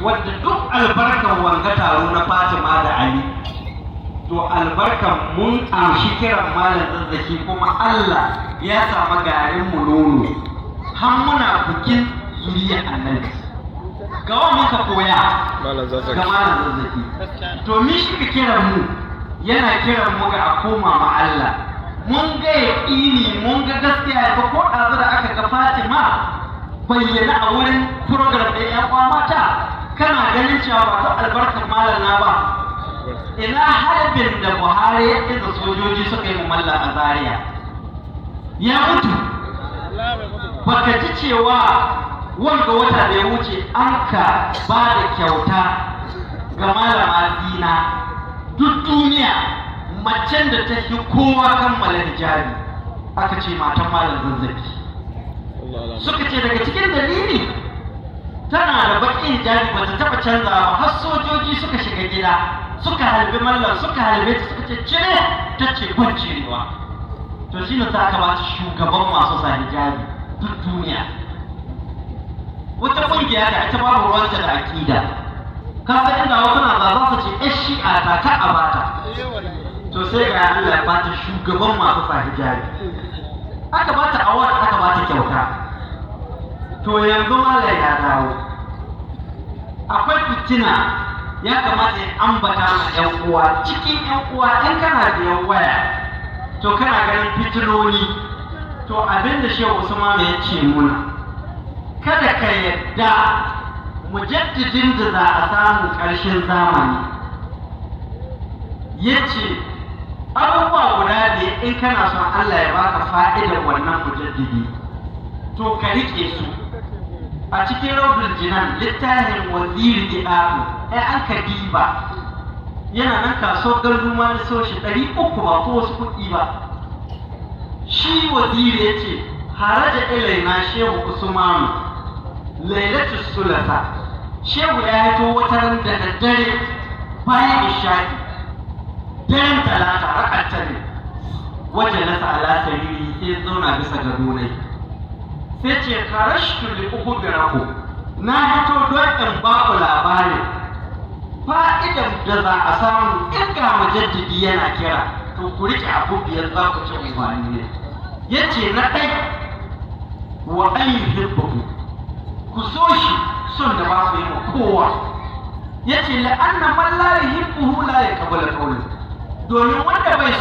wadda duk albarkan wanga taro na Fatima da Ali to albarkan mun amshi kiran malam zazzaki kuma Allah ya samu garin mu nono har muna bikin zuriya annabi gawa muka koya ga malam zazzaki to mi shi ka kiran mu yana kiran mu ga a koma ma Allah mun ga yaƙini mun ga gaskiya ko ɗazu da aka ga Fatima bayyana a wurin program da ya mata kana ganin cewa ba ta albarkar malana ba ina harbin da Buhari ya da sojoji suka yi malla a Zaria ya mutu baka ji cewa wanda wata da ya wuce an ka ba da kyauta ga malama Zina duk duniya macen da ta fi kowa kammala hijabi aka ce matan malam zazzaki suka ce daga cikin dalili tana da bakin hijabi ba ta taba canza ba har sojoji suka shiga gida suka halbi mallam suka halbe ta suka ce cire ta ce ban cirewa to shi ne ta aka ba ta shugaban masu sa hijabi duk duniya wata kungiya da ita babu ruwanta da akida ka san inda wasu na za su ce ƴan shi'a ta ka a bata to sai ga Allah ya bata shugaban masu sa hijabi aka bata award aka bata kyauta to yanzu malai ya dawo akwai fitina ya kamata ya ambata ma ƴan uwa cikin ƴan uwa in kana da yan waya to kana ganin fitinoni to abinda Shehu Usman ya ce muna kada ka yadda mujaddidin da za a samu ƙarshen zamani yace abubuwa guda da in kana son Allah ya baka fa'idar wannan mujaddidi to ka rike su a cikin Rawdul Jinan littafin Waziri Di'abu an ka diba yana nan kaso garduma na so shi 300 ba ko wasu kuɗi ba shi waziri ya ce haraja ilaina Shehu Usmanu lailatul sulasa shehu ya haito wata ran da daddare bayan isha'i daren talata rak'ata ne wajen nasa ala sariri sai zauna bisa gado ne sai ce karashtu li ukhbiraku na hito don in ba ku labarin fa'idan da za a samu in ga mujaddidi yana kira to ku rike abu biyar za ku ci umarni ne yace na ɗai wa an yuhibbu ku so shi son da ba ku yi ma kowa yace la'anna man la yuhibbu la yaqbalu qawlan domin wanda bai